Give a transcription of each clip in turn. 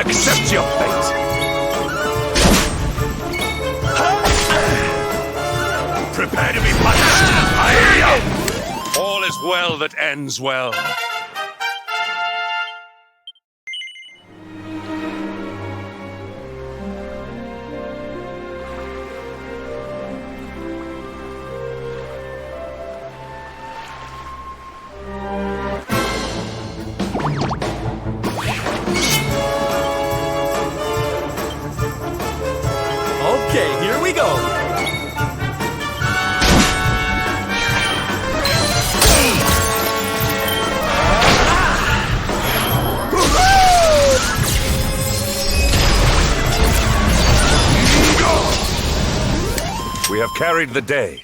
Accept your fate. Prepare to be punished. All is well that ends well. Okay, here we go. We have carried the day.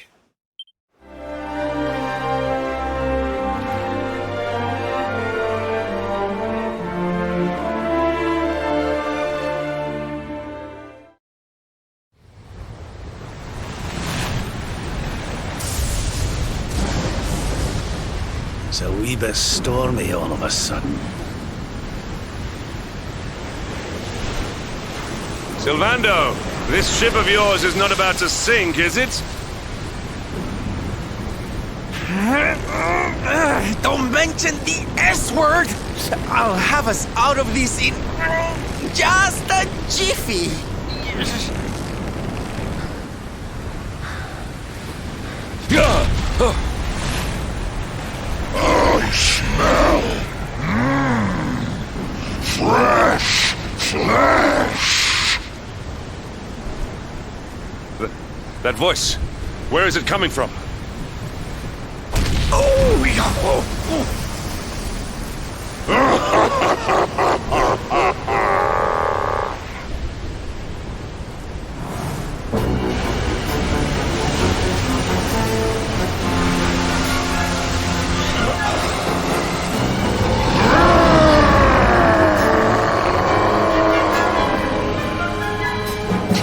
It's a wee bit stormy all of a sudden. Sylvando, this ship of yours is not about to sink, is it? Don't mention the S word! I'll have us out of this in just a jiffy. I smell fresh flesh. That voice, where is it coming from? Oh, yeah.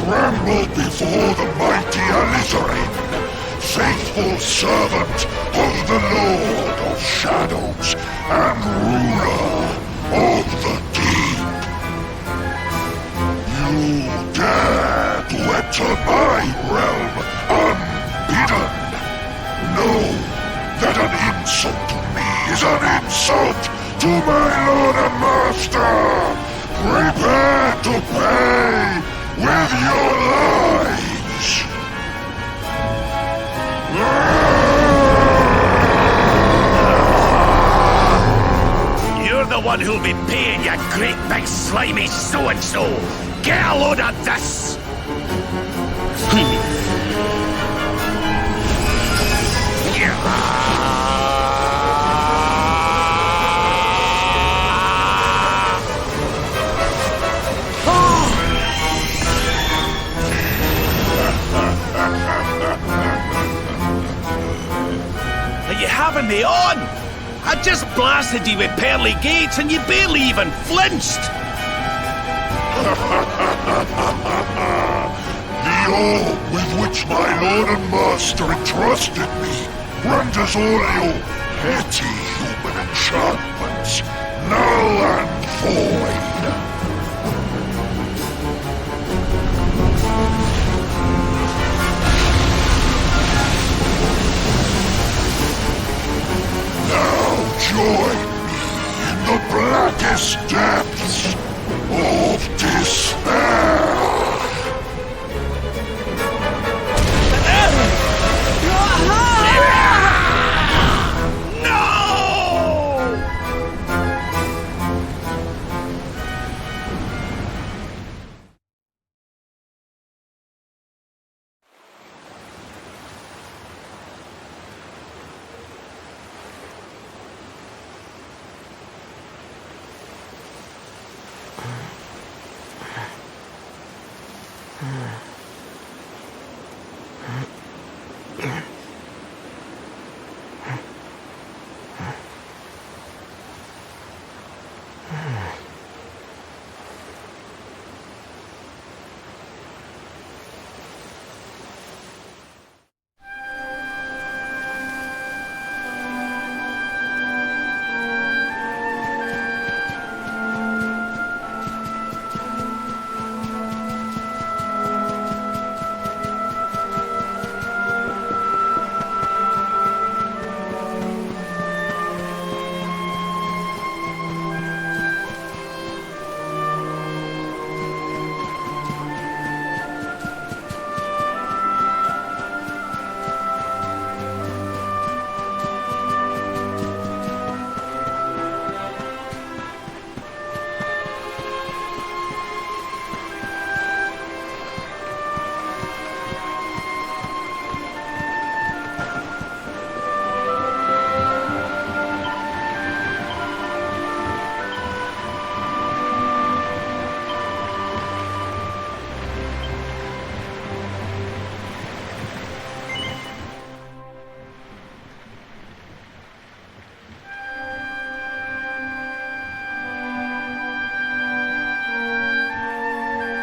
Tremble before the mighty Elusive, faithful servant of the Lord of Shadows and ruler of the deep. You dare to enter my realm unbidden. Know that an insult to me is an insult to my lord and master. Prepare to pay with your lives. You're the one who'll be paying, you great big slimy so-and-so! Get a load of this! Are you having me on? I just blasted you with pearly gates and you barely even flinched! The orb with which my lord and master entrusted me renders all your petty human enchantments null and void. Now join me in the blackest depths of despair.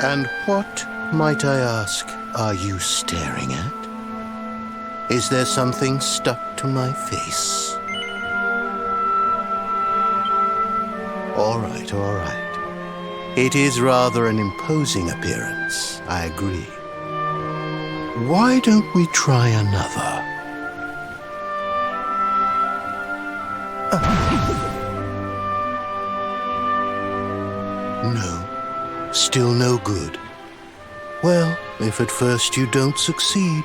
And what, might I ask, are you staring at? Is there something stuck to my face? All right, all right. It is rather an imposing appearance, I agree. Why don't we try another? No, still no good. Well, if at first you don't succeed.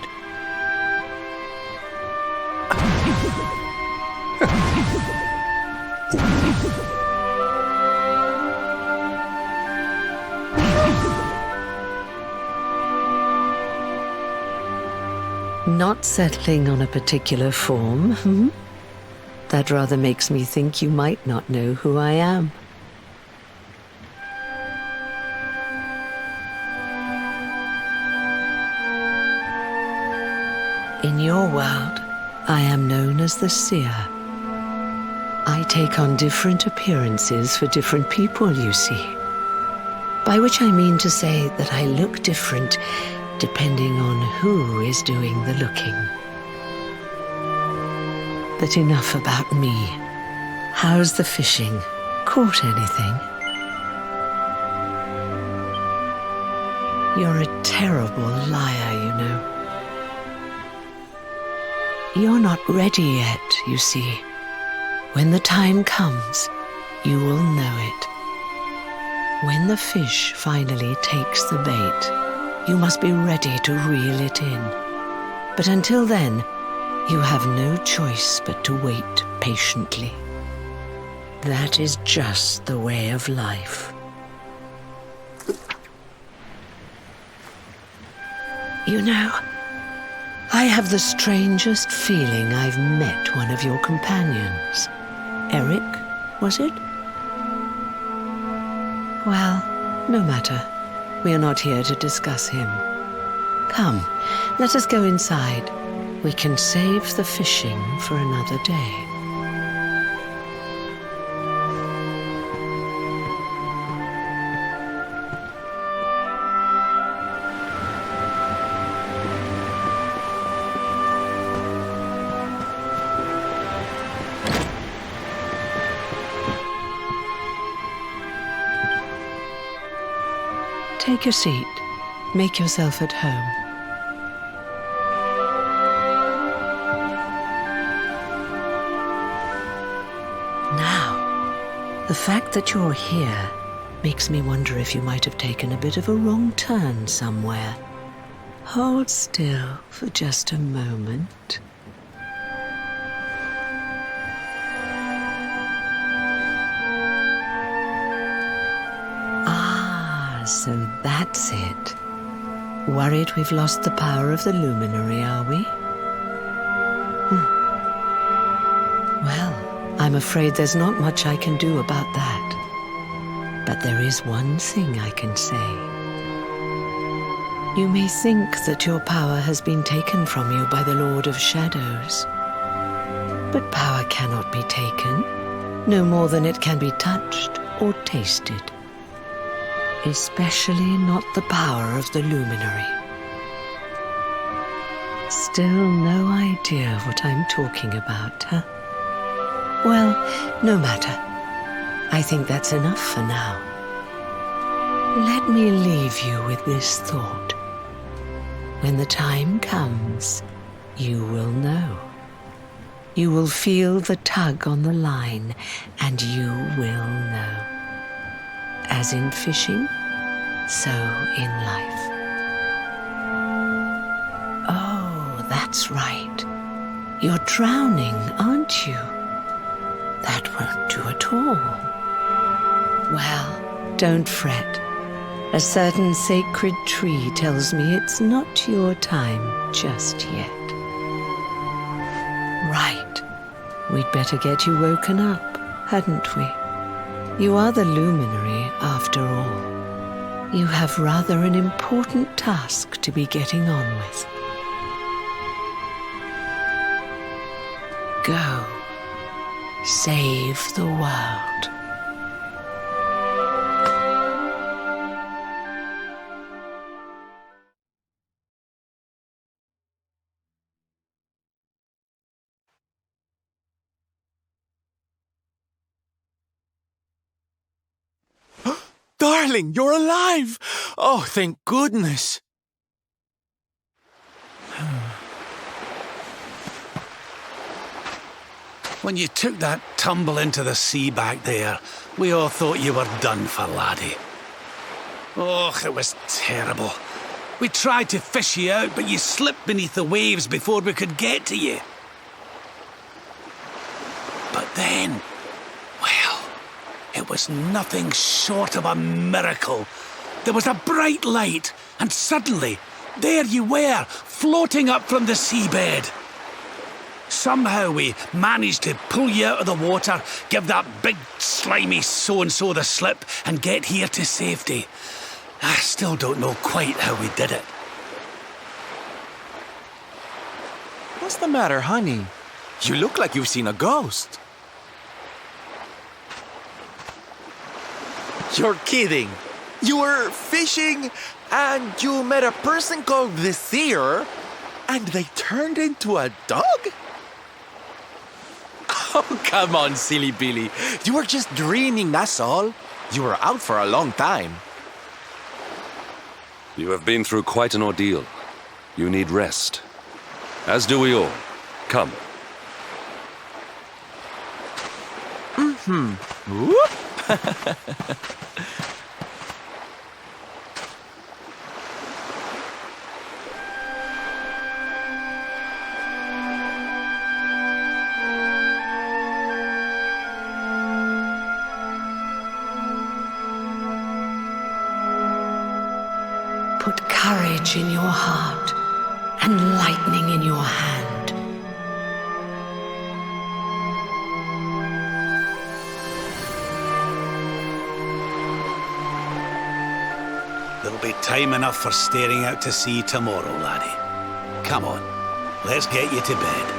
Not settling on a particular form, hmm? That rather makes me think you might not know who I am. In your world, I am known as the Seer. I take on different appearances for different people, you see. By which I mean to say that I look different depending on who is doing the looking. But enough about me. How's the fishing? Caught anything? You're a terrible liar, you know. You're not ready yet, you see. When the time comes, you will know it. When the fish finally takes the bait, you must be ready to reel it in. But until then, you have no choice but to wait patiently. That is just the way of life. You know, I have the strangest feeling I've met one of your companions. Eric, was it? Well, no matter. We are not here to discuss him. Come, let us go inside. We can save the fishing for another day. Take a seat. Make yourself at home. Now, the fact that you're here makes me wonder if you might have taken a bit of a wrong turn somewhere. Hold still for just a moment. So that's it. Worried we've lost the power of the luminary, are we? Well, I'm afraid there's not much I can do about that. But there is one thing I can say. You may think that your power has been taken from you by the Lord of Shadows. But power cannot be taken, no more than it can be touched or tasted. Especially not the power of the luminary. Still no idea what I'm talking about, huh? Well, no matter. I think that's enough for now. Let me leave you with this thought. When the time comes, you will know. You will feel the tug on the line, and you will know. As in fishing, so in life. Oh, that's right. You're drowning, aren't you? That won't do at all. Well, don't fret. A certain sacred tree tells me it's not your time just yet. Right. We'd better get you woken up, hadn't we? You are the luminary, after all. You have rather an important task to be getting on with. Go. Save the world. darling, you're alive! Oh, thank goodness. When you took that tumble into the sea back there, we all thought you were done for, laddie. Oh, it was terrible. We tried to fish you out, but you slipped beneath the waves before we could get to you. But then, well, it was nothing short of a miracle. There was a bright light, and suddenly, there you were, floating up from the seabed. Somehow we managed to pull you out of the water, give that big slimy so-and-so the slip, and get here to safety. I still don't know quite how we did it. What's the matter, honey? You look like you've seen a ghost. You're kidding. You were fishing and you met a person called the Seer and they turned into a dog? Oh, come on, silly Billy. You were just dreaming, that's all. You were out for a long time. You have been through quite an ordeal. You need rest. As do we all. Come. Whoop. Put courage in your heart and lightning in your hand. There'll be time enough for staring out to sea tomorrow, laddie. Come on, let's get you to bed.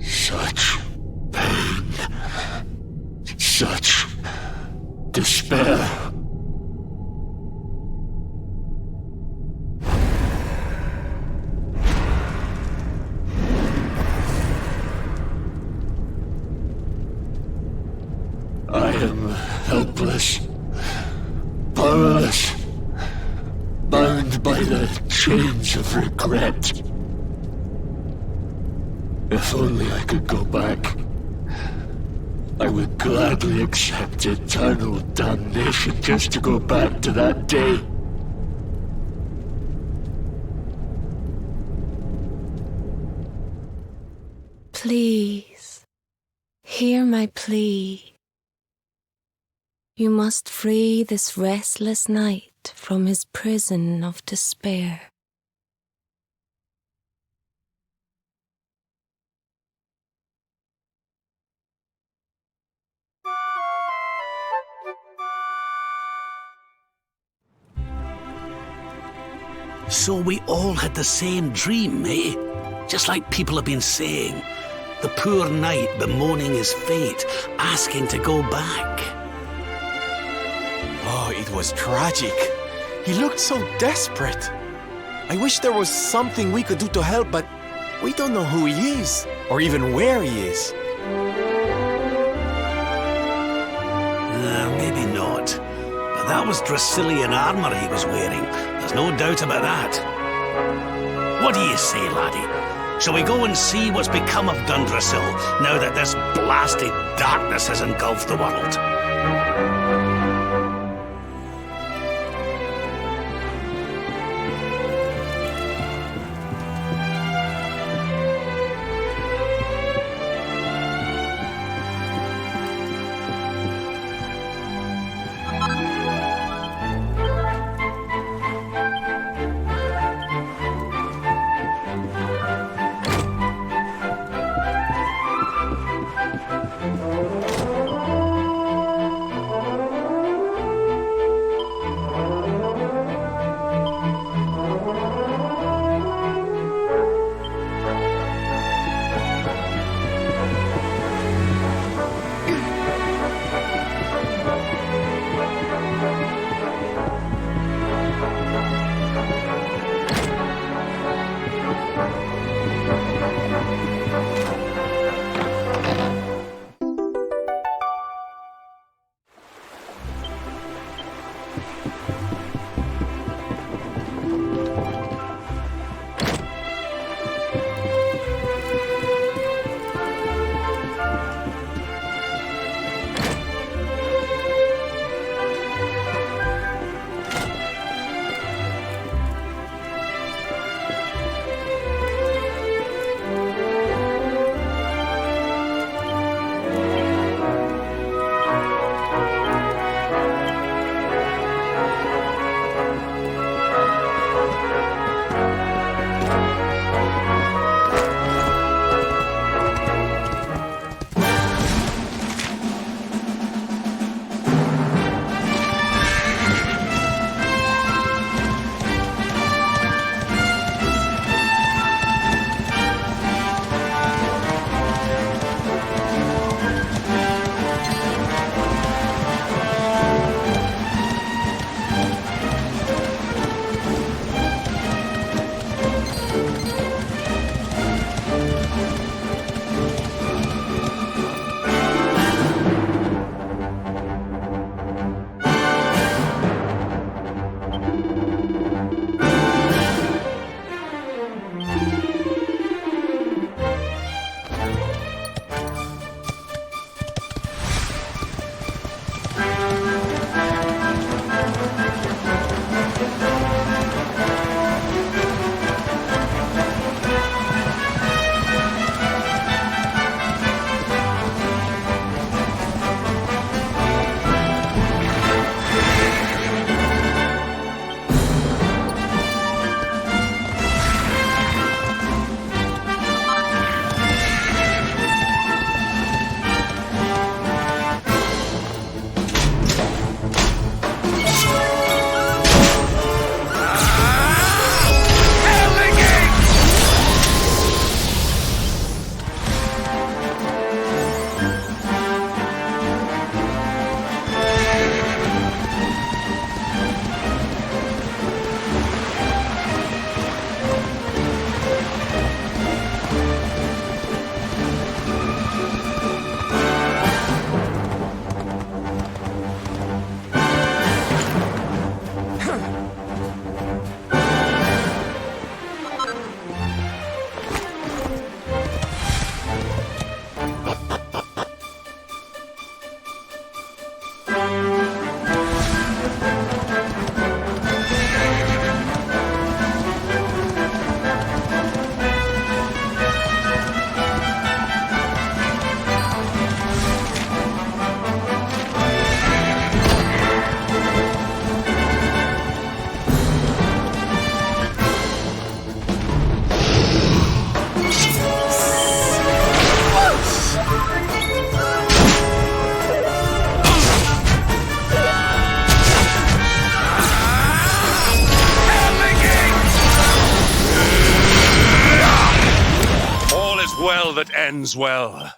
Such pain. Such despair. I am helpless, powerless, bound by the chains of regret. If only I could go back, I would gladly accept eternal damnation just to go back to that day. Please, hear my plea. You must free this restless knight from his prison of despair. So we all had the same dream, eh? Just like people have been saying. The poor knight bemoaning his fate, asking to go back. Oh, it was tragic. He looked so desperate. I wish there was something we could do to help, but we don't know who he is, or even where he is. Maybe not. But that was Dracilian armor he was wearing. There's no doubt about that. What do you say, laddie? Shall we go and see what's become of Dundrasil now that this blasted darkness has engulfed the world? well that ends well.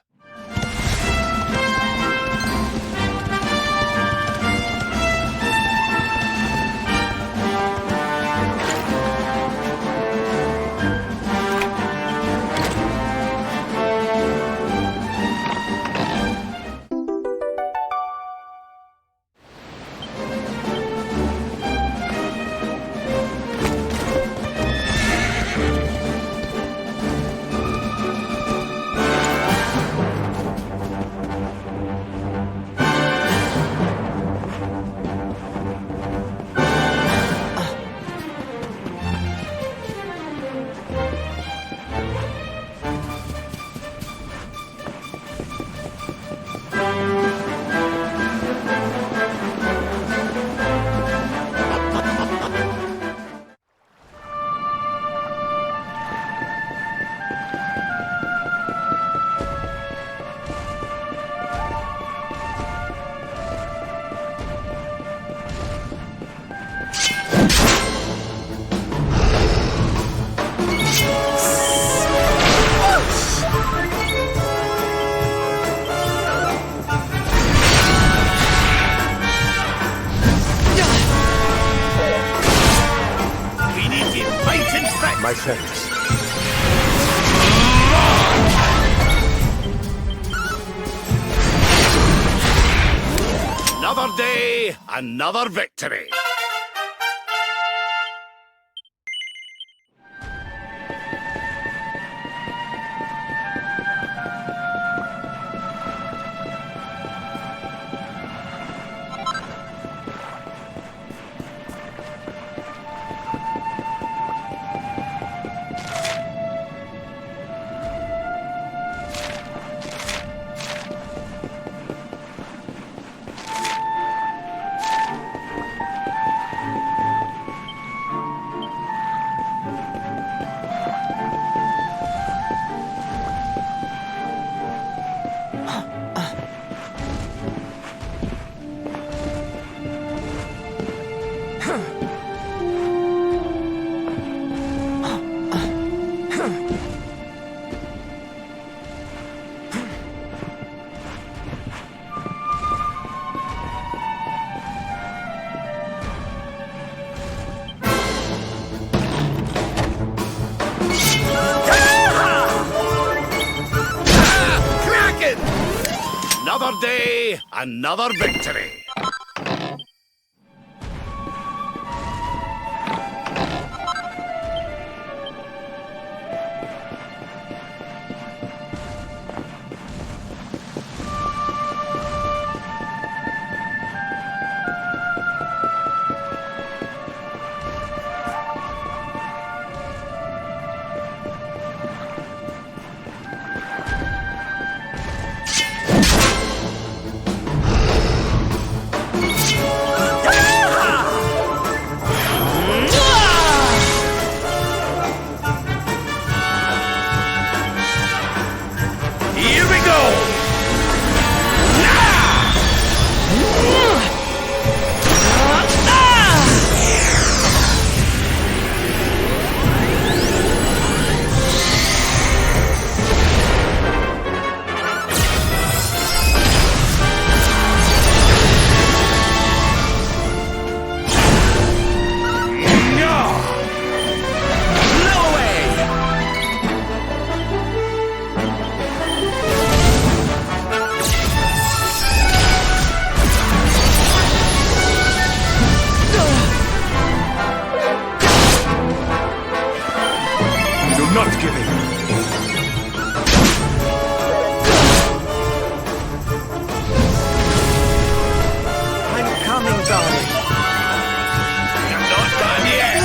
My thanks. Another day, another victory. Another day, another victory. Not giving. I'm coming, darling. I'm not done yet.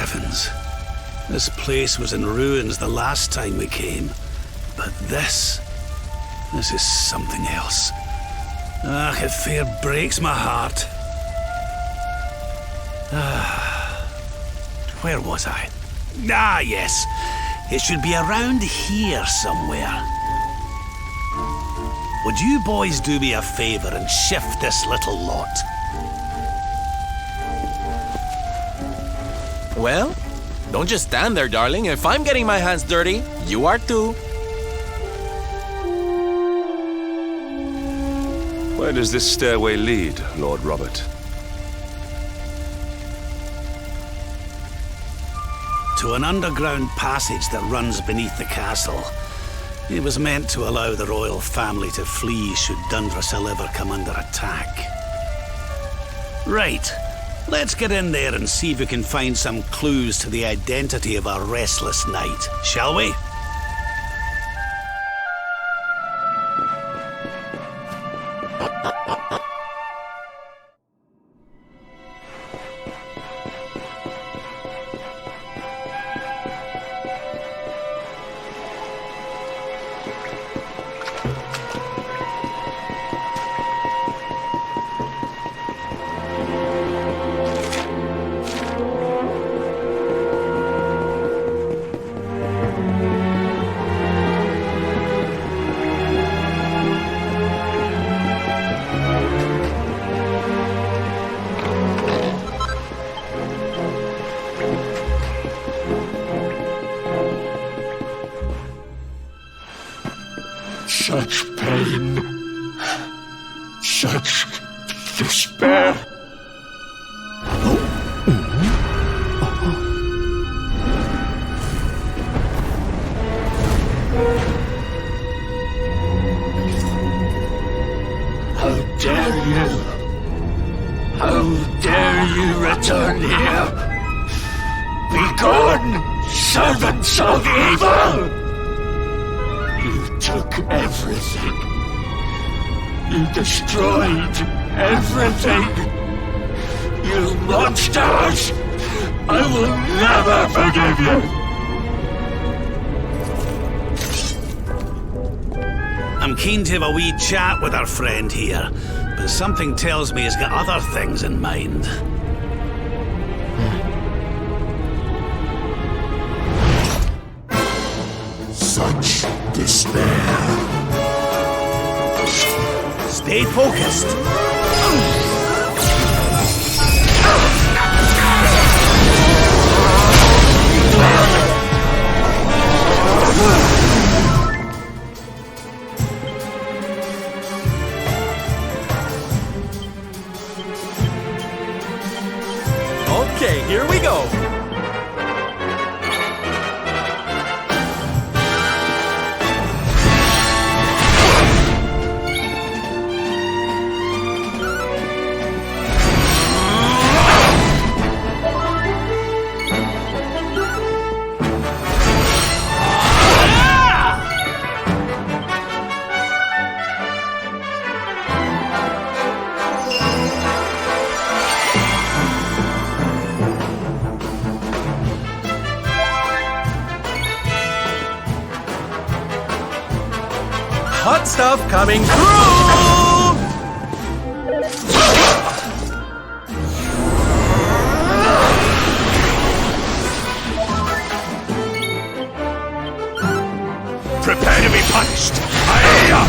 heavens. This place was in ruins the last time we came. But this is something else. It fair breaks my heart. Where was I? Ah, yes. It should be around here somewhere. Would you boys do me a favor and shift this little lot? Well, don't just stand there, darling. If I'm getting my hands dirty, you are too. Where does this stairway lead, Lord Robert? To an underground passage that runs beneath the castle. It was meant to allow the royal family to flee should Dundrossil ever come under attack. Right. Let's get in there and see if we can find some clues to the identity of our restless knight, shall we? Such pain, such despair. How dare you? How dare you return here? Begone, servants of evil! You took everything. You destroyed everything. You monsters! I will never forgive you! I'm keen to have a wee chat with our friend here, but something tells me he's got other things in mind. Such despair. Stay focused. Okay, here we go. Hot stuff coming through! Prepare to be punished. Aye-ya!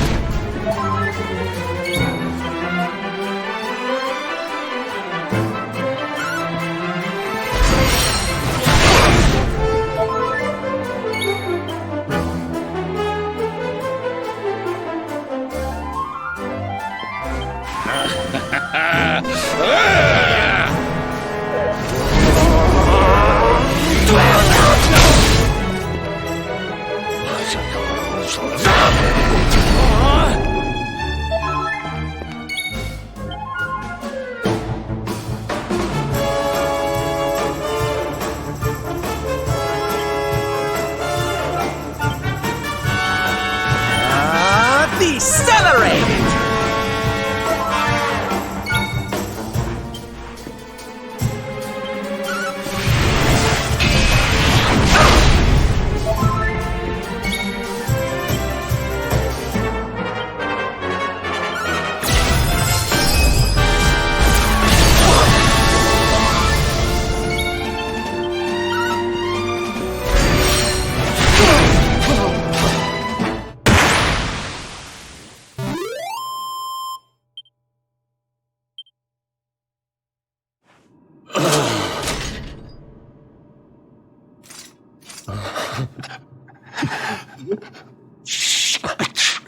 Such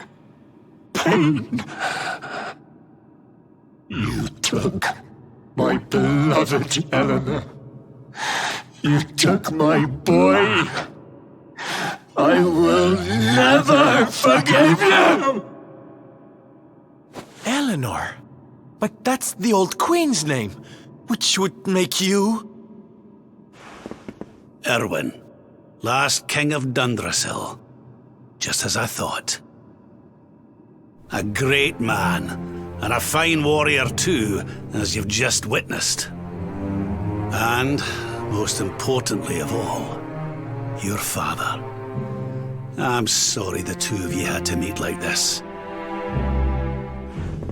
pain. You took my beloved Eleanor. You took my boy. I will never forgive you! Eleanor? But that's the old queen's name, which would make you... Erwin, last king of Dundrasil. Just as I thought. A great man, and a fine warrior too, as you've just witnessed. And, most importantly of all, your father. I'm sorry the two of you had to meet like this.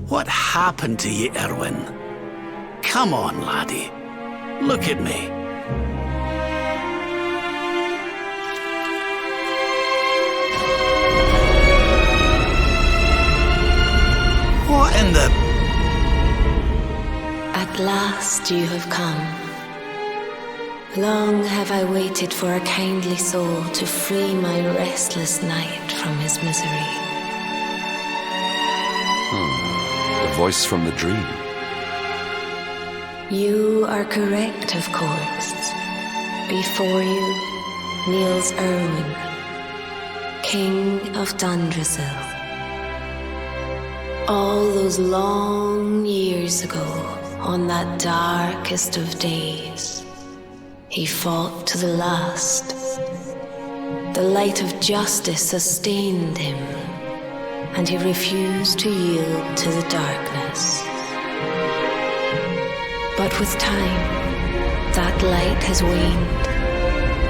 What happened to you, Erwin? Come on, laddie. Look at me. What in the... At last you have come. Long have I waited for a kindly soul to free my restless night from his misery. The voice from the dream. You are correct, of course. Before you kneels Erwin, King of Dundrasil. All those long years ago, on that darkest of days, he fought to the last. The light of justice sustained him, and he refused to yield to the darkness. But with time, that light has waned,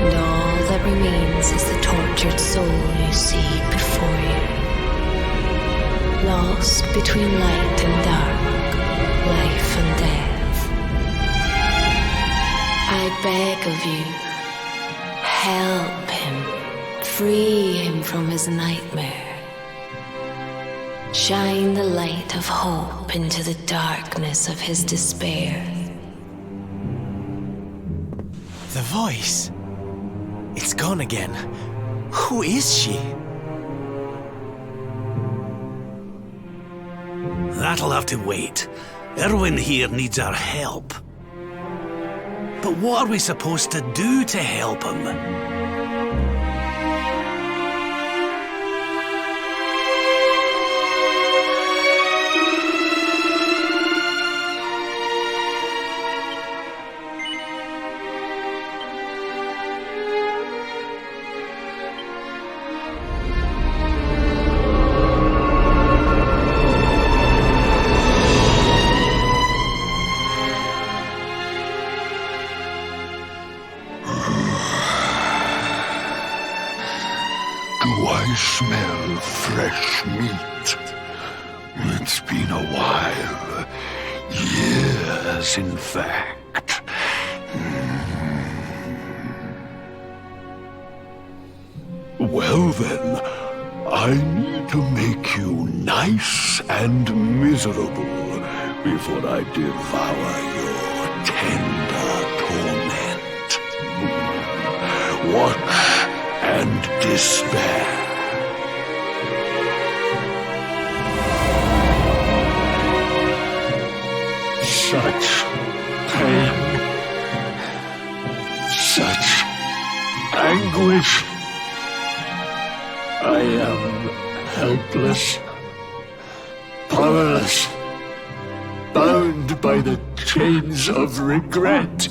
and all that remains is the tortured soul you see before you. Lost between light and dark, life and death. I beg of you, help him, free him from his nightmare. Shine the light of hope into the darkness of his despair. The voice. It's gone again. Who is she? That'll have to wait. Erwin here needs our help. But what are we supposed to do to help him? Do I smell fresh meat? It's been a while. Years, in fact. Well then, I need to make you nice and miserable before I devour your tender torment. Watch and despair. Such pain, such anguish. I am helpless, powerless, bound by the chains of regret.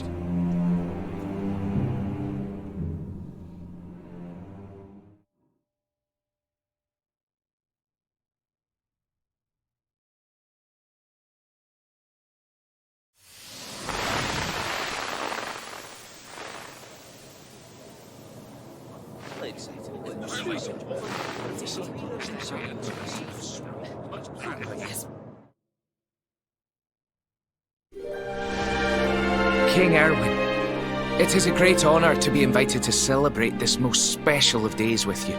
King Erwin, it is a great honor to be invited to celebrate this most special of days with you.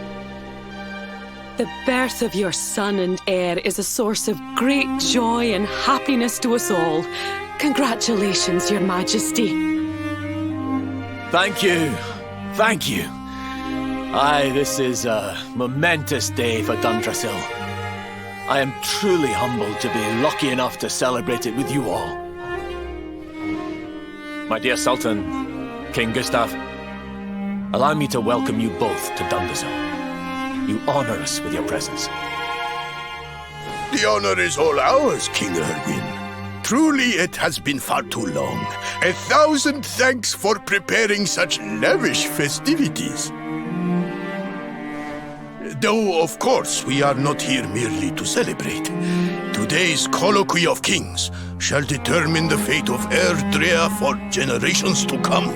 The birth of your son and heir is a source of great joy and happiness to us all. Congratulations, Your Majesty. Thank you. Thank you. Aye, this is a momentous day for Dundrasil. I am truly humbled to be lucky enough to celebrate it with you all. My dear Sultan, King Gustav, allow me to welcome you both to Dundrasil. You honor us with your presence. The honor is all ours, King Erwin. Truly, it has been far too long. 1,000 thanks for preparing such lavish festivities. Though, of course, we are not here merely to celebrate. Today's colloquy of kings shall determine the fate of Erdrea for generations to come.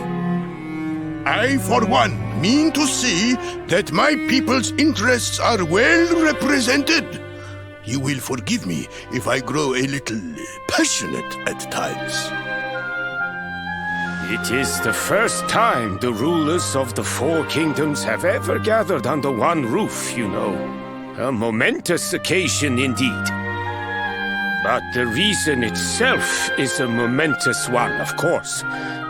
I, for one, mean to see that my people's interests are well represented. You will forgive me if I grow a little passionate at times. It is the first time the rulers of the four kingdoms have ever gathered under one roof, you know. A momentous occasion indeed. But the reason itself is a momentous one, of course.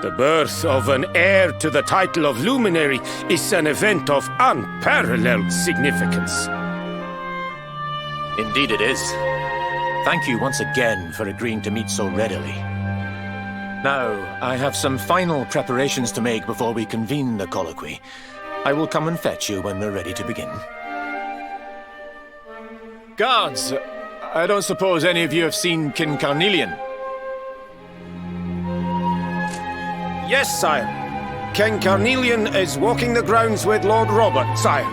The birth of an heir to the title of luminary is an event of unparalleled significance. Indeed it is. Thank you once again for agreeing to meet so readily. Now, I have some final preparations to make before we convene the colloquy. I will come and fetch you when we're ready to begin. Guards, I don't suppose any of you have seen King Carnelian? Yes, sire. King Carnelian is walking the grounds with Lord Robert, sire.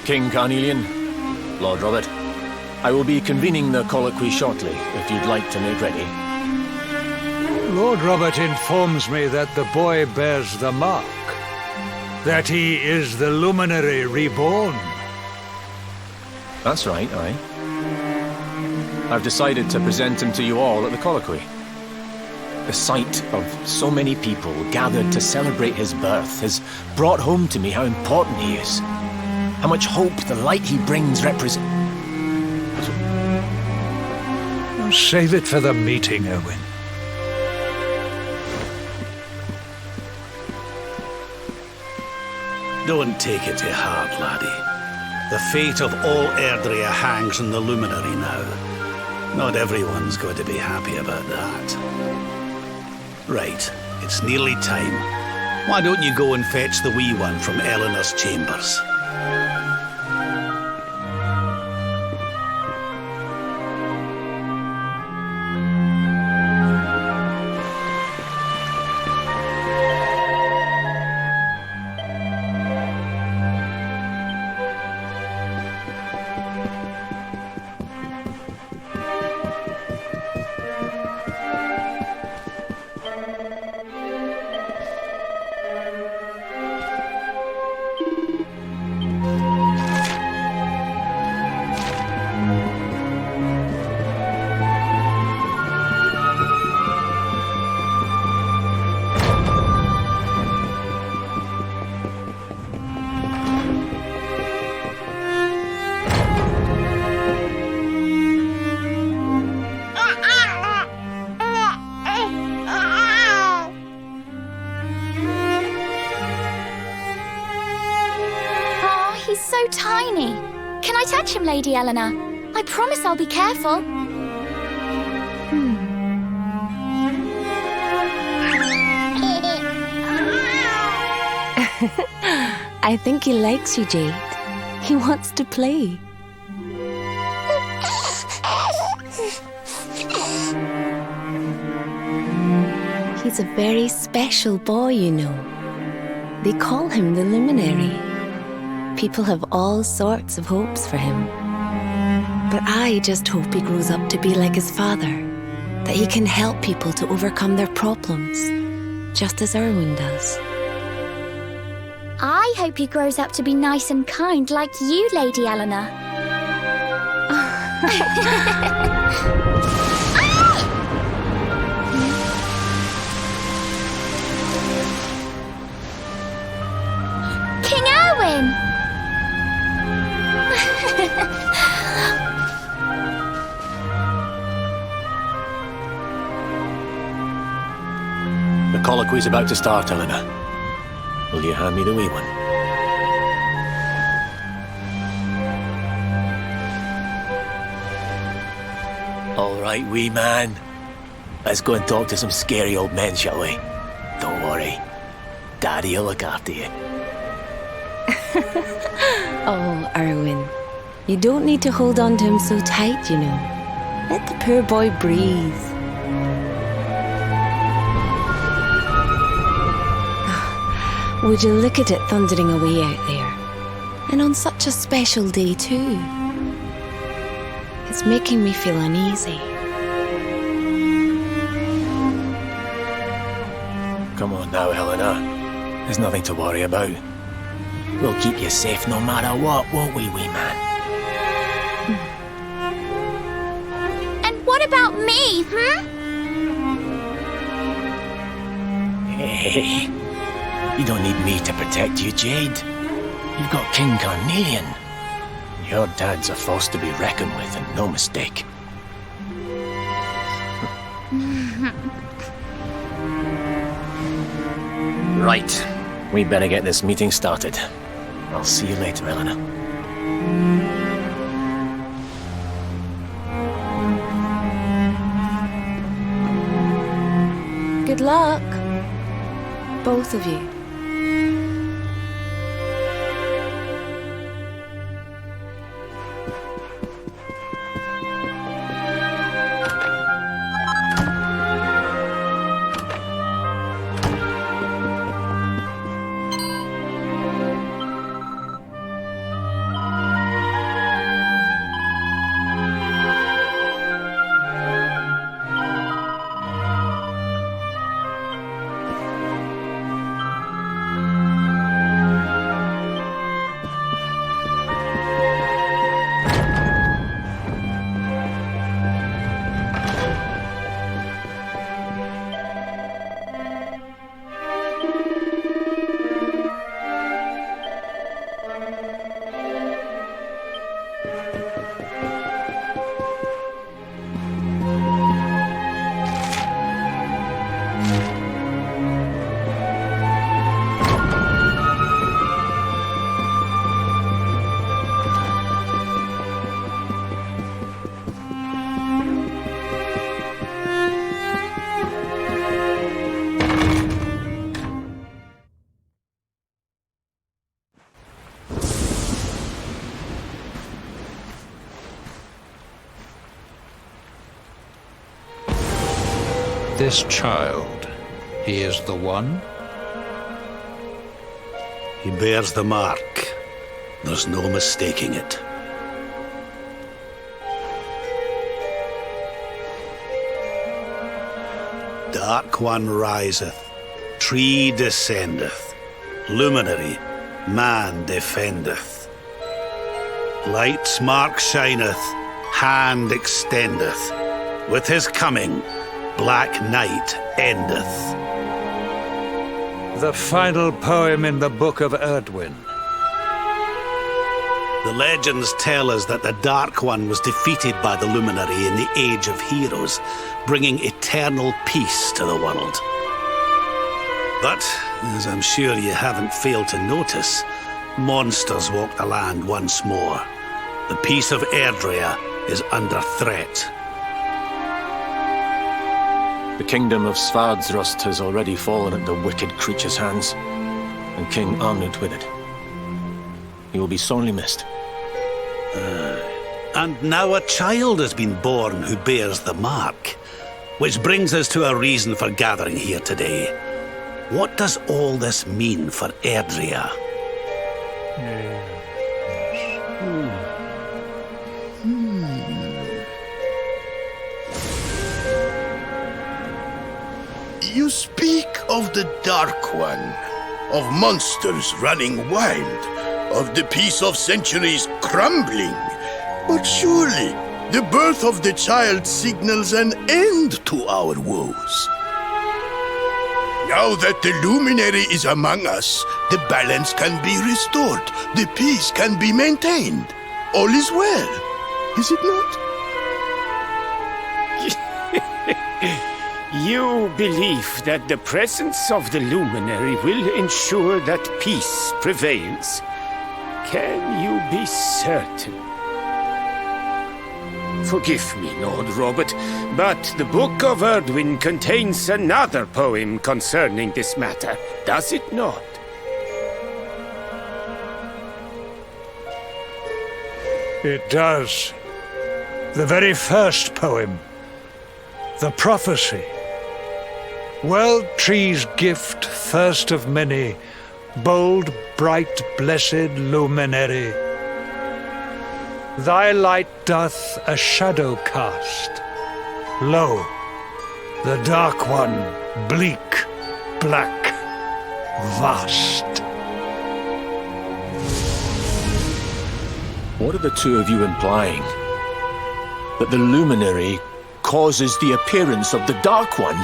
King Carnelian, Lord Robert, I will be convening the colloquy shortly, if you'd like to make ready. Lord Robert informs me that the boy bears the mark, that he is the luminary reborn. That's right, aye. I've decided to present him to you all at the colloquy. The sight of so many people gathered to celebrate his birth has brought home to me how important he is. How much hope the light he brings represents. Save it for the meeting, Owen. Don't take it to heart, laddie. The fate of all Erdrea hangs on the luminary now. Not everyone's going to be happy about that. Right, it's nearly time. Why don't you go and fetch the wee one from Eleanor's chambers? Tiny. Can I touch him, Lady Eleanor? I promise I'll be careful. I think he likes you, Jade. He wants to play. He's a very special boy, you know. They call him the Luminary. People have all sorts of hopes for him. But I just hope he grows up to be like his father, that he can help people to overcome their problems, just as Erwin does. I hope he grows up to be nice and kind like you, Lady Eleanor. King Erwin! The colloquy's about to start, Elena. Will you hand me the wee one? All right, wee man. Let's go and talk to some scary old men, shall we? Don't worry. Daddy will look after you. Oh, Erwin. You don't need to hold on to him so tight, you know. Let the poor boy breathe. Would you look at it thundering away out there? And on such a special day, too. It's making me feel uneasy. Come on now, Helena. There's nothing to worry about. We'll keep you safe no matter what, won't we, wee man? And what about me, Hey, you don't need me to protect you, Jade. You've got King Carnelian. Your dad's a force to be reckoned with, and no mistake. Right. We better get this meeting started. I'll see you later, Elena. Good luck. Both of you. This child, he is the one? He bears the mark. There's no mistaking it. Dark One riseth, tree descendeth, luminary, man defendeth. Light's mark shineth, hand extendeth. With his coming, black night endeth. The final poem in the Book of Erdwin. The legends tell us that the Dark One was defeated by the Luminary in the Age of Heroes, bringing eternal peace to the world. But, as I'm sure you haven't failed to notice, monsters walk the land once more. The peace of Erdrea is under threat. The kingdom of Svardsrust has already fallen at the wicked creature's hands, and King Arnud with it. He will be sorely missed. And now a child has been born who bears the mark, which brings us to a reason for gathering here today. What does all this mean for Erdrea? You speak of the Dark One, of monsters running wild, of the peace of centuries crumbling. But surely The birth of the child signals an end to our woes. Now that the luminary is among us, the balance can be restored, the peace can be maintained. All is well, is it not? You believe that the presence of the luminary will ensure that peace prevails. Can you be certain? Forgive me, Lord Robert, but the Book of Erdwin contains another poem concerning this matter, does it not? It does. The very first poem. The prophecy. World tree's gift, first of many, bold, bright, blessed luminary. Thy light doth a shadow cast. Lo, the dark one, bleak, black, vast. What are the two of you implying? That the luminary causes the appearance of the Dark One?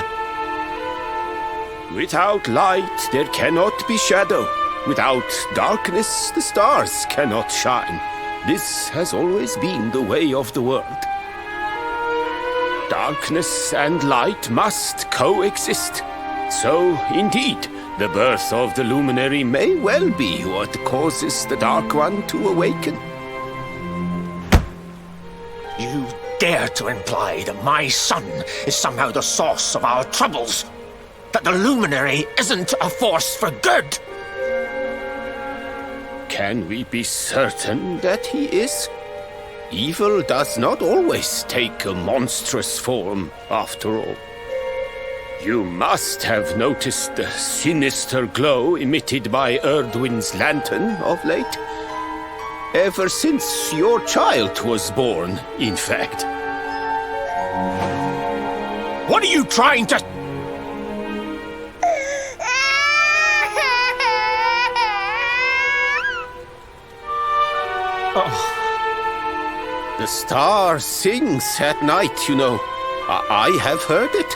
Without light, there cannot be shadow. Without darkness, the stars cannot shine. This has always been the way of the world. Darkness and light must coexist. So, indeed, the birth of the luminary may well be what causes the Dark One to awaken. You dare to imply that my son is somehow the source of our troubles? That the luminary isn't a force for good? Can we be certain that he is? Evil does not always take a monstrous form, after all. You must have noticed the sinister glow emitted by Erdwin's lantern of late. Ever since your child was born, in fact. What are you trying to... Oh. The star sings at night, you know. I have heard it.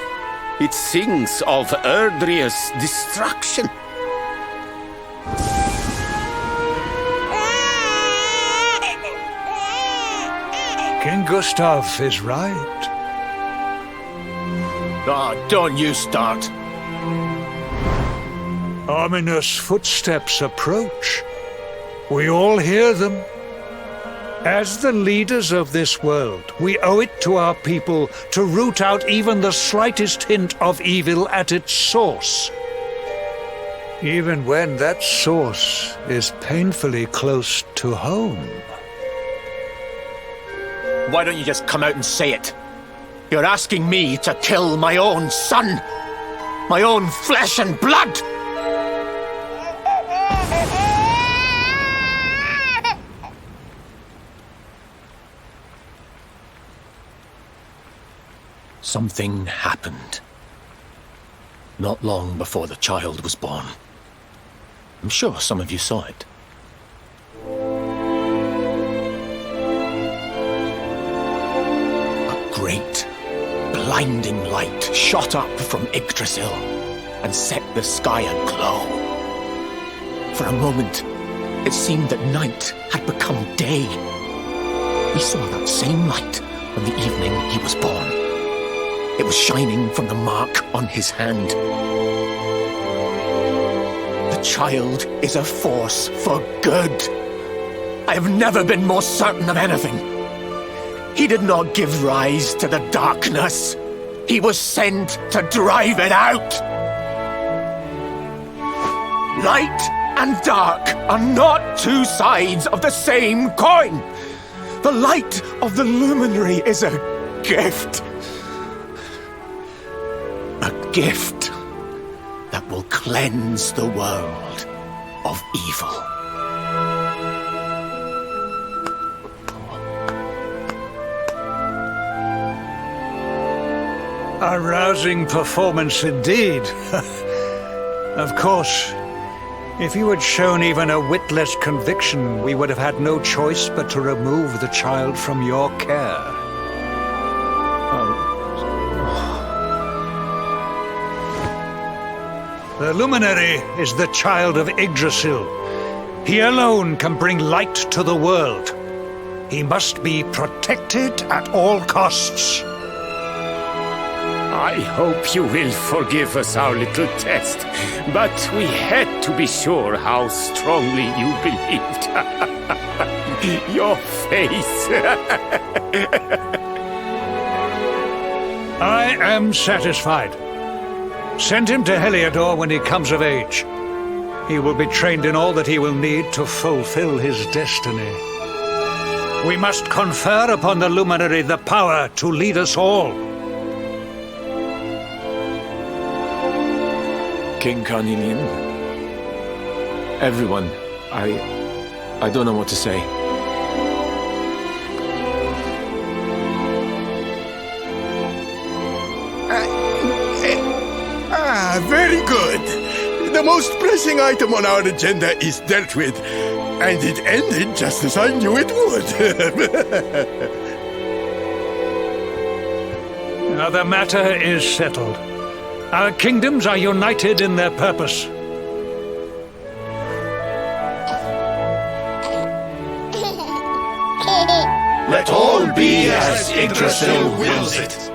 It sings of Erdria's destruction. King Gustav is right. Oh, don't you start. Ominous footsteps approach. We all hear them. As the leaders of this world, we owe it to our people to root out even the slightest hint of evil at its source. Even when that source is painfully close to home. Why don't you just come out and say it? You're asking me to kill my own son. My own flesh and blood. Something happened. Not long before the child was born. I'm sure some of you saw it. A great, blinding light shot up from Yggdrasil and set the sky aglow. For a moment, it seemed that night had become day. We saw that same light on the evening he was born. It was shining from the mark on his hand. The child is a force for good. I have never been more certain of anything. He did not give rise to the darkness. He was sent to drive it out. Light and dark are not two sides of the same coin. The light of the luminary is a gift. A gift that will cleanse the world of evil. A rousing performance indeed. Of course, if you had shown even a whit less conviction, we would have had no choice but to remove the child from your care. The luminary is the child of Yggdrasil. He alone can bring light to the world. He must be protected at all costs. I hope you will forgive us our little test, but we had to be sure how strongly you believed. Your face. I am satisfied. Send him to Heliodor when he comes of age. He will be trained in all that he will need to fulfill his destiny. We must confer upon the luminary the power to lead us all. King Carnelian, everyone, I don't know what to say. Very good. The most pressing item on our agenda is dealt with, and it ended just as I knew it would. Now the matter is settled. Our kingdoms are united in their purpose. Let all be as Yggdrasil wills it.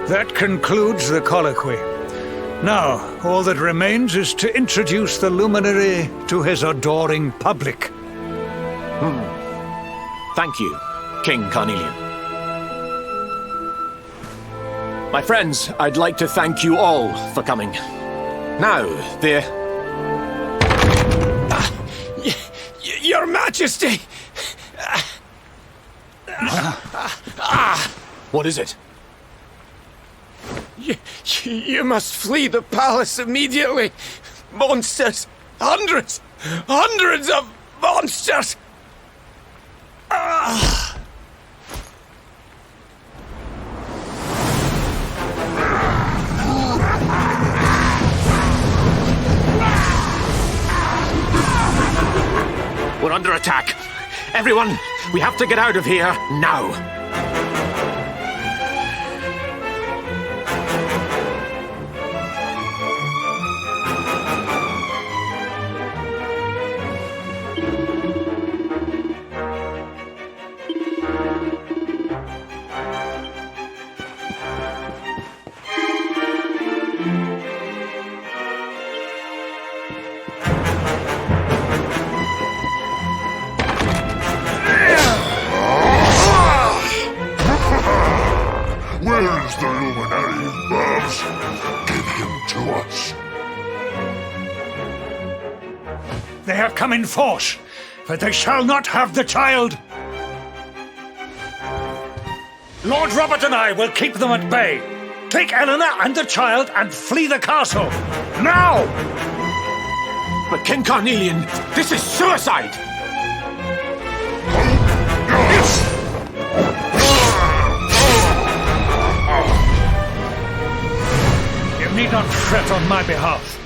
That concludes the colloquy. Now, all that remains is to introduce the luminary to his adoring public. Thank you, King Carnelian. My friends, I'd like to thank you all for coming. Now, Your Majesty! What is it? You must flee the palace immediately. Monsters! Hundreds of monsters! We're under attack. Everyone, we have to get out of here now. Where's the luminary, Babs? Give him to us. They have come in force, but they shall not have the child. Lord Robert and I will keep them at bay. Take Eleanor and the child and flee the castle. Now! But King Carnelian, this is suicide! You need not fret on my behalf.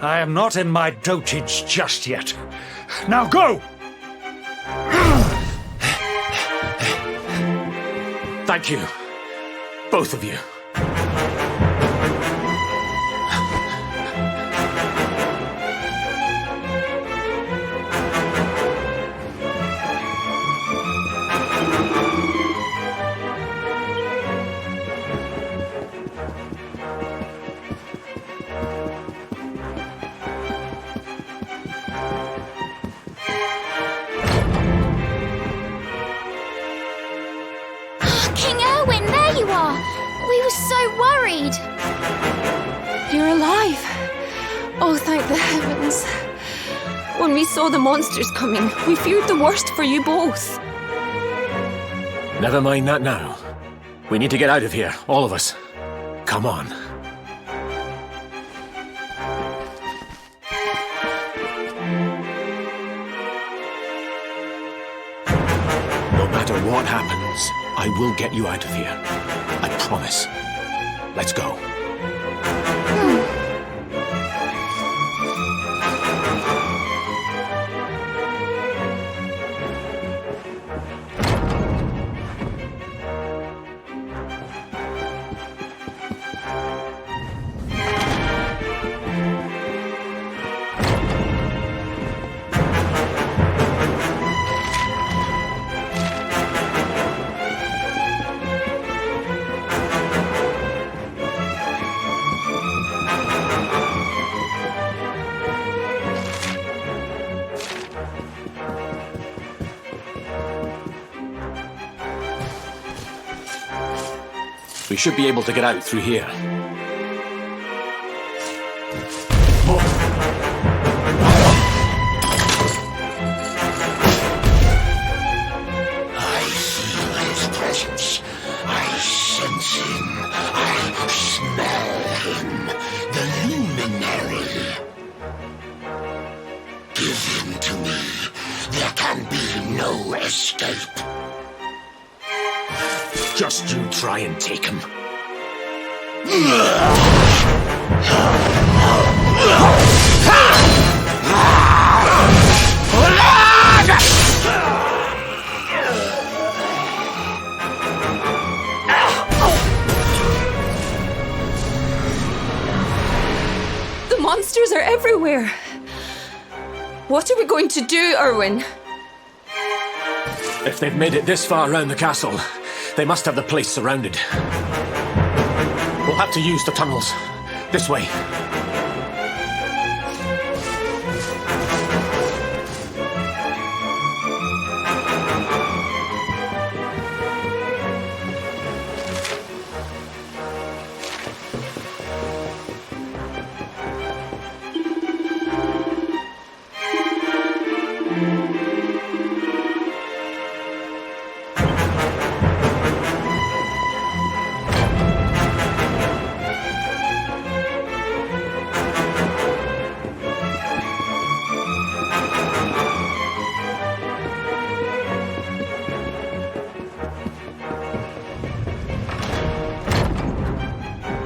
I am not in my dotage just yet. Now go! Thank you, both of you. You're alive. Oh, thank the heavens. When we saw the monsters coming, we feared the worst for you both. Never mind that now. We need to get out of here, all of us. Come on. No matter what happens, I will get you out of here. I promise. Let's go. We should be able to get out through here. I feel his presence. I sense him. I smell him. The luminary. Give him to me. There can be no escape. Just you try and take him. The monsters are everywhere. What are we going to do, Erwin? If they've made it this far around the castle, they must have the place surrounded. We'll have to use the tunnels. This way.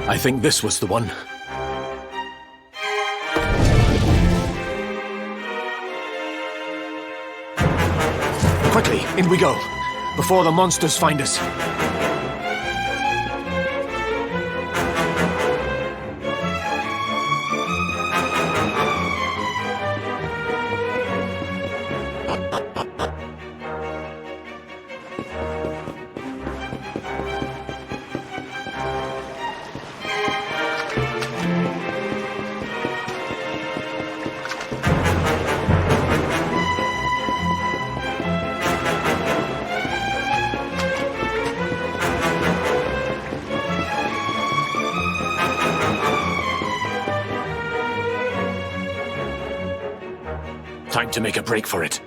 I think this was the one. Quickly, in we go, before the monsters find us. Time to make a break for it.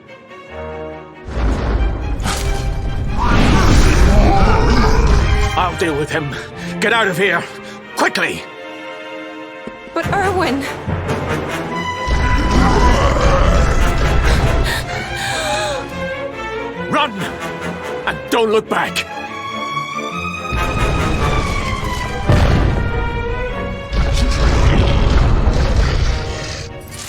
I'll deal with him. Get out of here! Quickly! But Erwin... Run! And don't look back!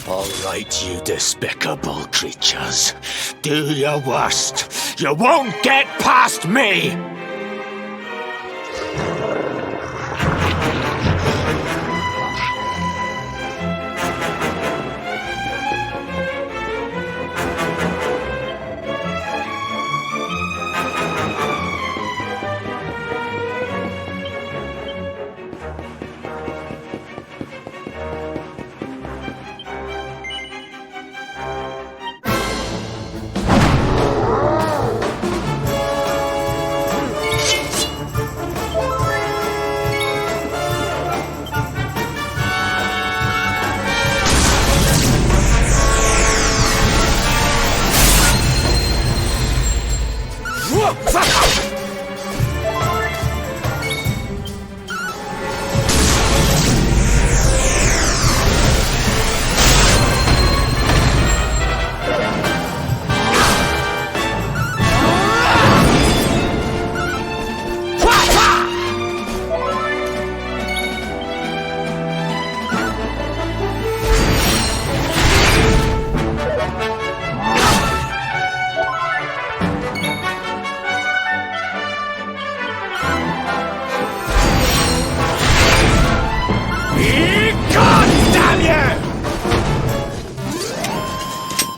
All right, you despicable creatures. Do your worst. You won't get past me!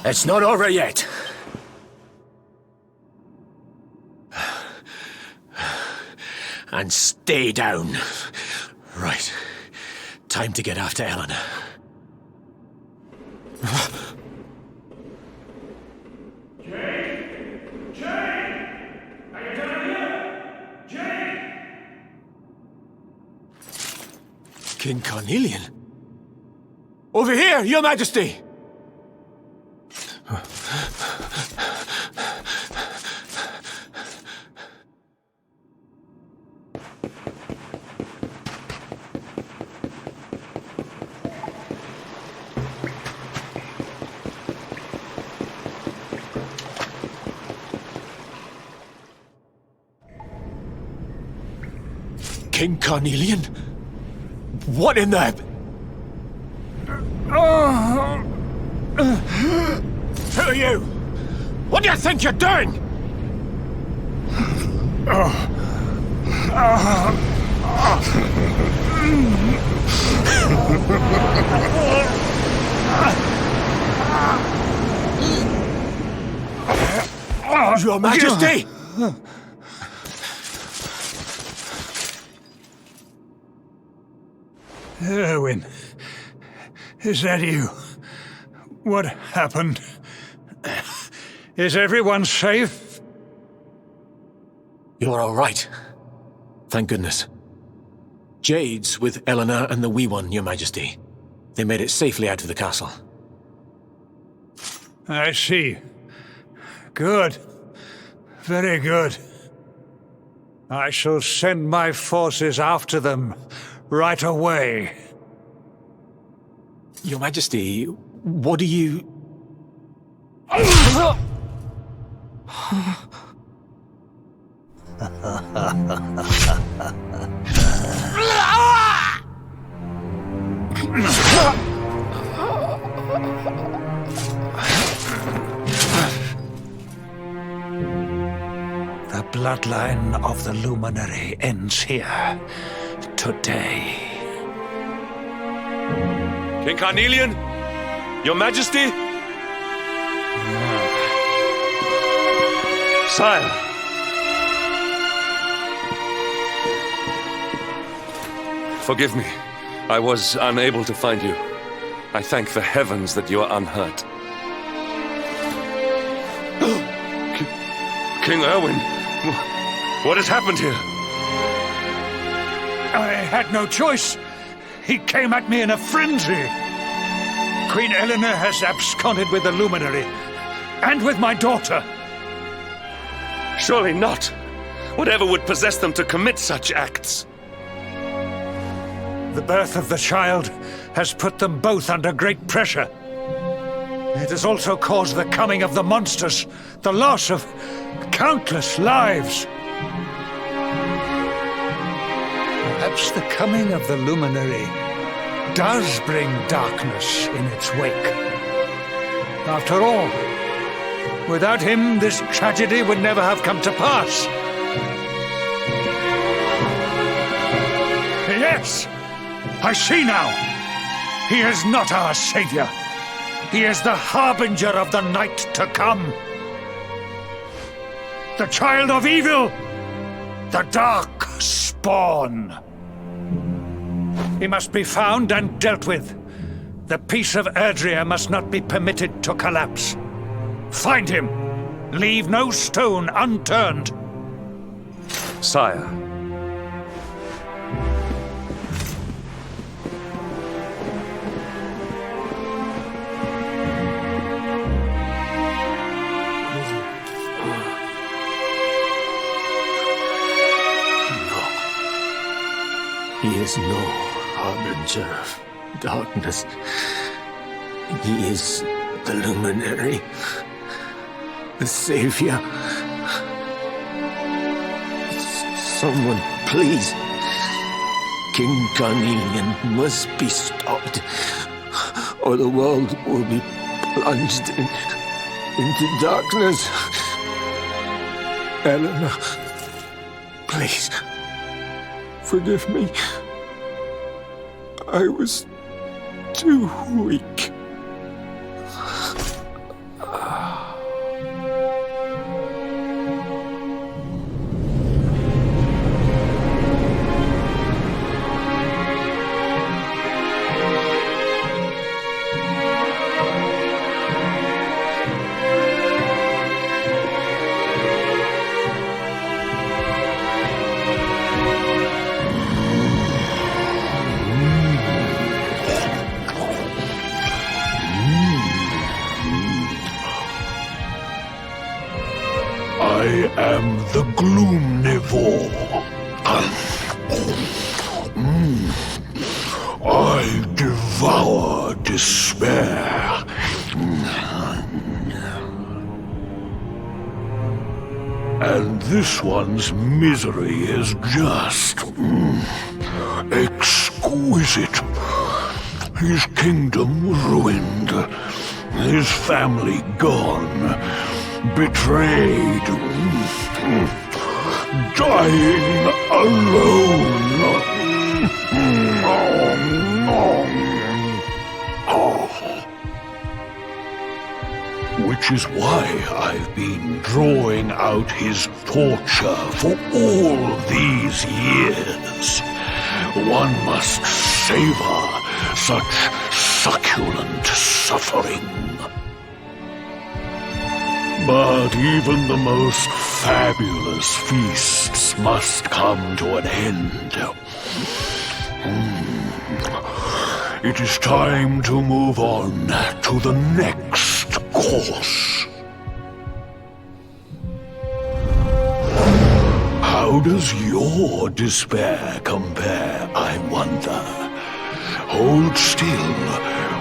It's not over yet. And stay down. Right. Time to get after Eleanor. Jake! Jake! Are you down here? Jake! King Carnelian? Over here, Your Majesty! King Carnelian? What in the... Who are you? What do you think you're doing? Your Majesty! Erwin, is that you? What happened? Is everyone safe? You're all right. Thank goodness. Jade's with Eleanor and the wee one, Your Majesty. They made it safely out of the castle. I see. Good. Very good. I shall send my forces after them right away. Your Majesty, what do you... The bloodline of the Luminary ends here today. King Carnelian? Your Majesty? Sire! Forgive me. I was unable to find you. I thank the heavens that you are unhurt. King Erwin, what has happened here? I had no choice. He came at me in a frenzy. Queen Eleanor has absconded with the Luminary, and with my daughter. Surely not. Whatever would possess them to commit such acts? The birth of the child has put them both under great pressure. It has also caused the coming of the monsters, the loss of countless lives. Perhaps the coming of the Luminary does bring darkness in its wake. After all, without him, this tragedy would never have come to pass. Yes, I see now. He is not our savior. He is the harbinger of the night to come. The child of evil, the dark spawn. He must be found and dealt with. The peace of Erdrea must not be permitted to collapse. Find him. Leave no stone unturned. Sire. He is no harbinger of darkness. He is the Luminary, the Savior. Someone, please. King Carnelian must be stopped, or the world will be plunged into darkness. Eleanor, please. Forgive me. I was too weak. I am the Gloomnivore. I devour despair. And this one's misery is just exquisite. His kingdom ruined, his family gone, betrayed, dying alone. Which is why I've been drawing out his torture for all these years. One must savor such succulent suffering. But even the most fabulous feasts must come to an end. It is time to move on to the next course. How does your despair compare, I wonder? Hold still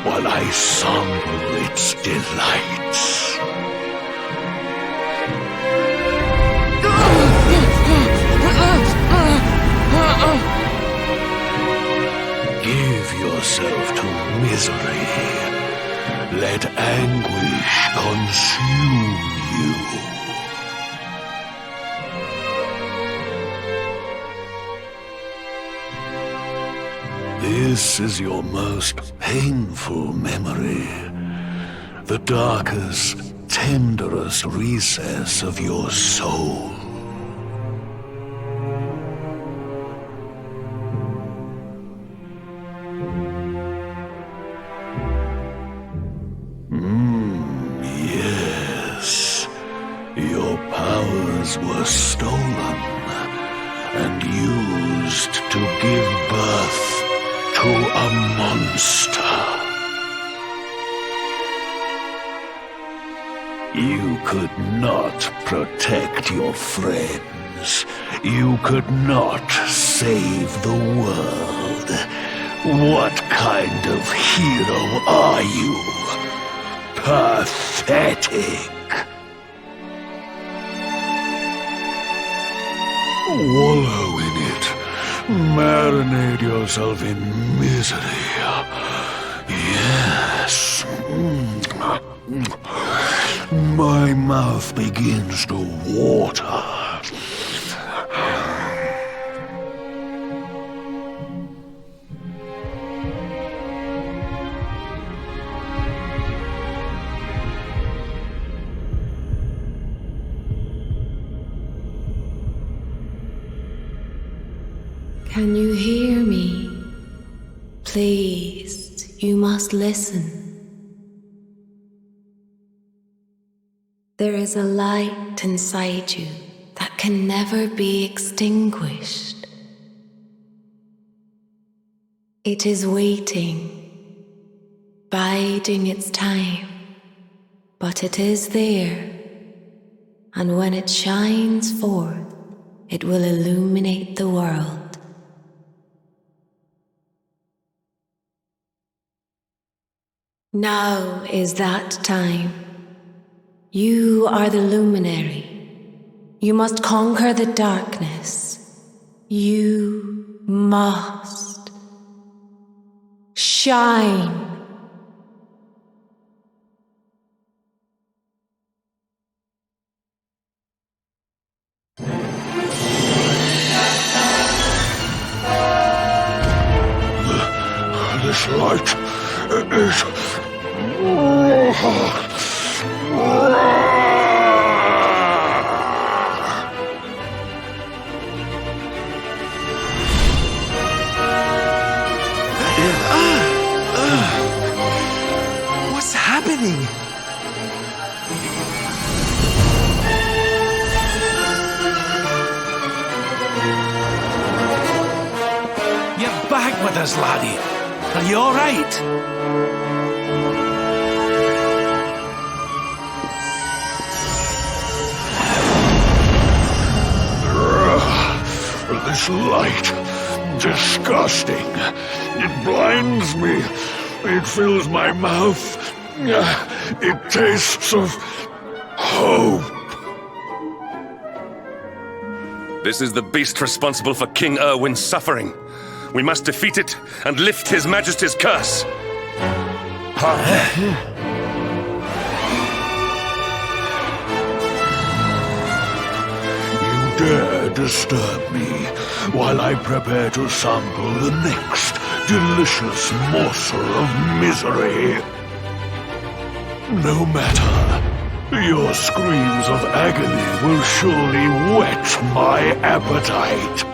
while I sample its delights. Give yourself to misery. Let anguish consume you. This is your most painful memory. The darkest, tenderest recess of your soul. Yes. Your powers were stolen and used to give birth to a monster. You could not protect your friends. You could not save the world. What kind of hero are you? Pathetic. Wallow in it. Marinate yourself in misery. Yes. My mouth begins to water. Can you hear me? Please, you must listen. There is a light inside you that can never be extinguished. It is waiting, biding its time, but it is there, and when it shines forth, it will illuminate the world. Now is that time. You are the luminary. You must conquer the darkness. You must shine. This light is... What's happening? You're back with us, laddie. Are you all right? This light. Disgusting. It blinds me. It fills my mouth. It tastes of hope. This is the beast responsible for King Erwin's suffering. We must defeat it and lift His Majesty's curse. You dare disturb me while I prepare to sample the next delicious morsel of misery. No matter. Your screams of agony will surely whet my appetite.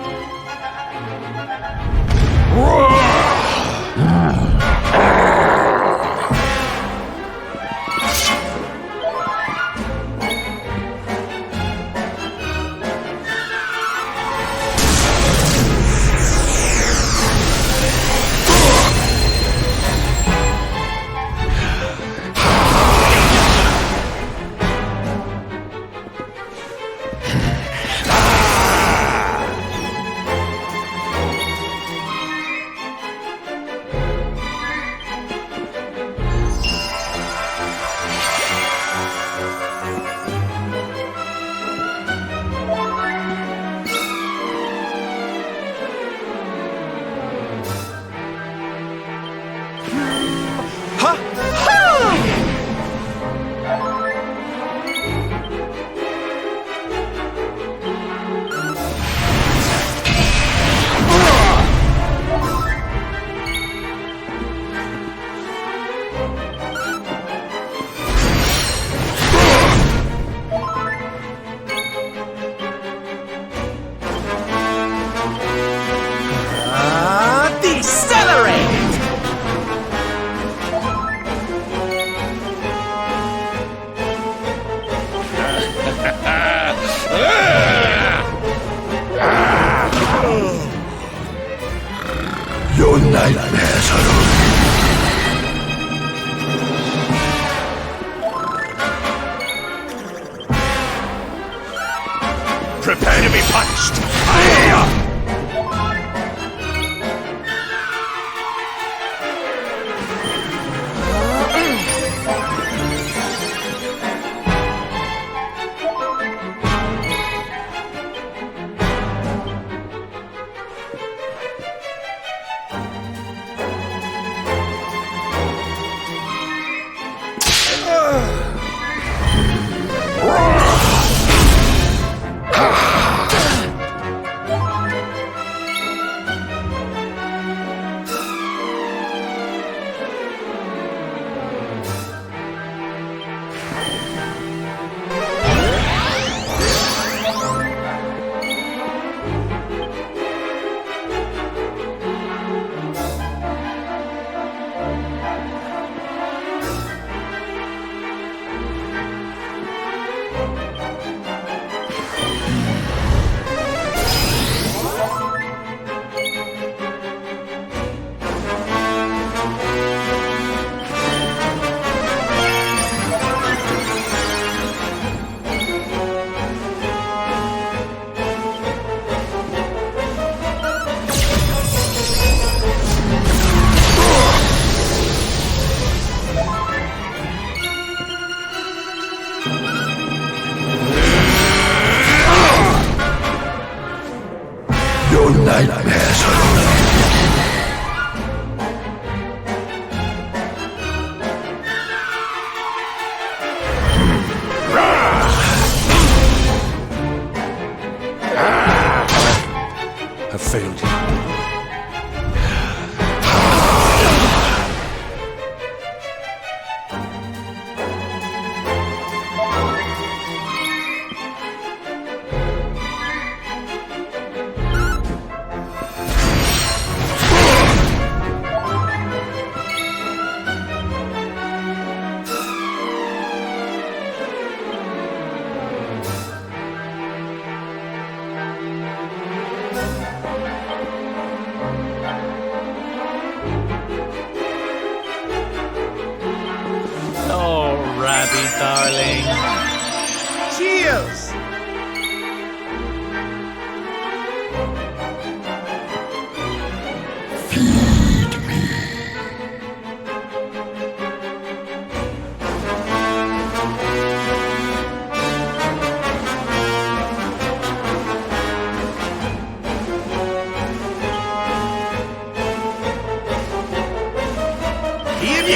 Your nightmares are over. Prepare to be punched!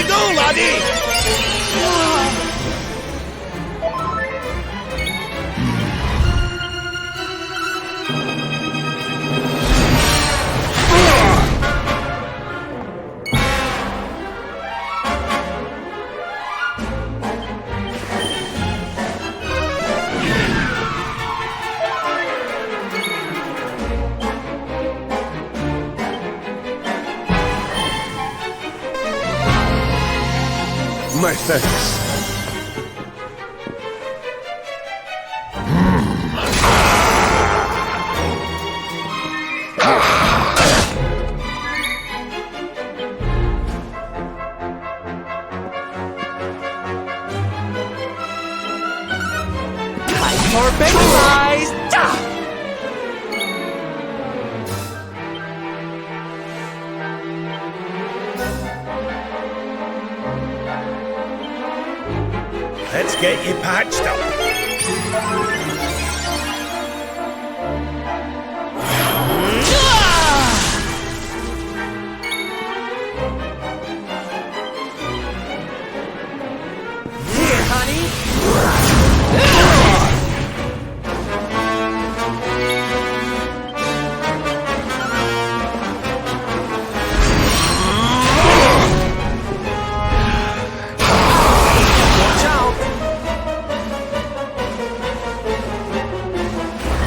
ye do, laddie? My thanks. For big rise! Let's get you patched up. Here, honey. Watch out.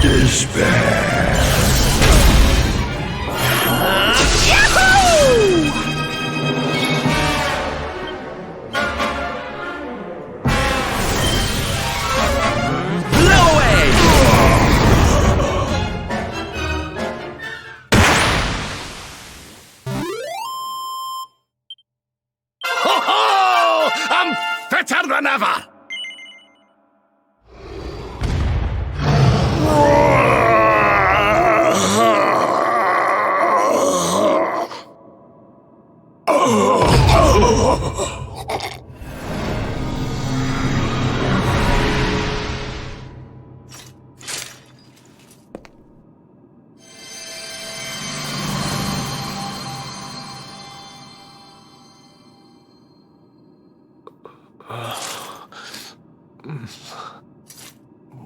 Despair. Blow away. Ho ho! I'm fitter than ever!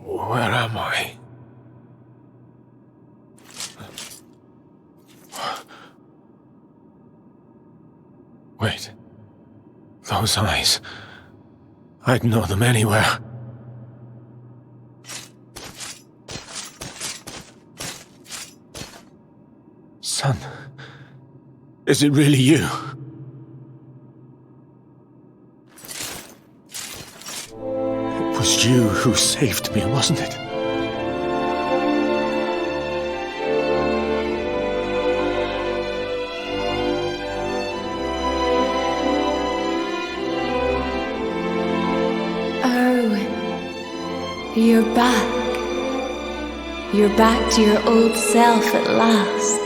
Where am I? Wait. Those eyes. I'd know them anywhere. Son, is it really you? It was you who saved me, wasn't it? You're back. You're back to your old self at last.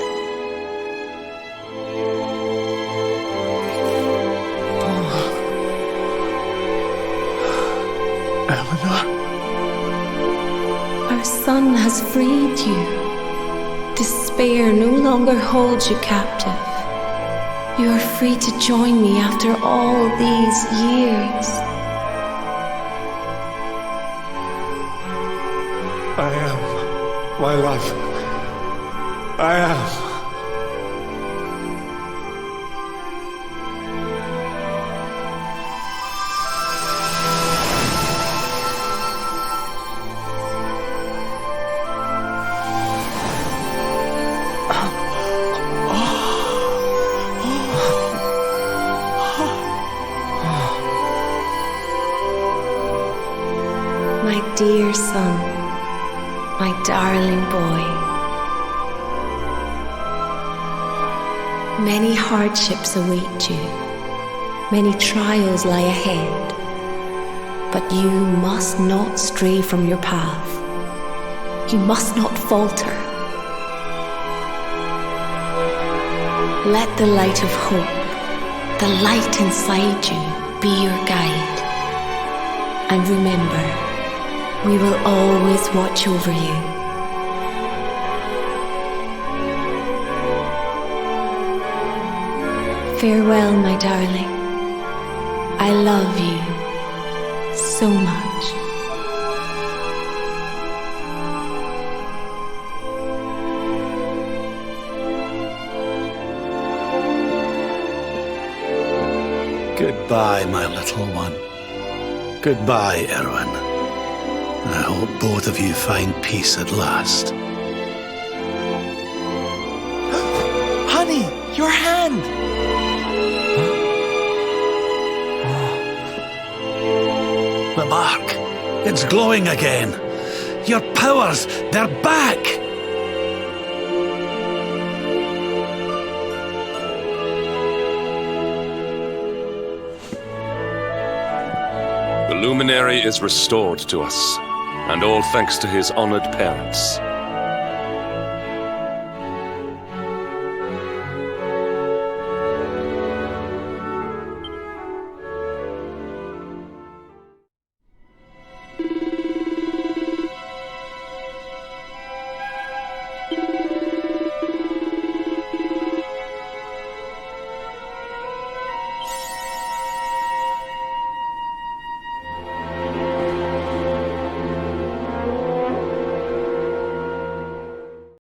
Eleanor? Our son has freed you. Despair no longer holds you captive. You are free to join me after all these years. I am, my love. I am. My dear son, my darling boy. Many hardships await you, many trials lie ahead, but you must not stray from your path. You must not falter. Let the light of hope, the light inside you, be your guide. And remember, we will always watch over you. Farewell, my darling. I love you so much. Goodbye, my little one. Goodbye, Erwin. I hope both of you find peace at last. Honey, your hand! The mark. It's glowing again. Your powers, they're back! The luminary is restored to us, and all thanks to his honored parents.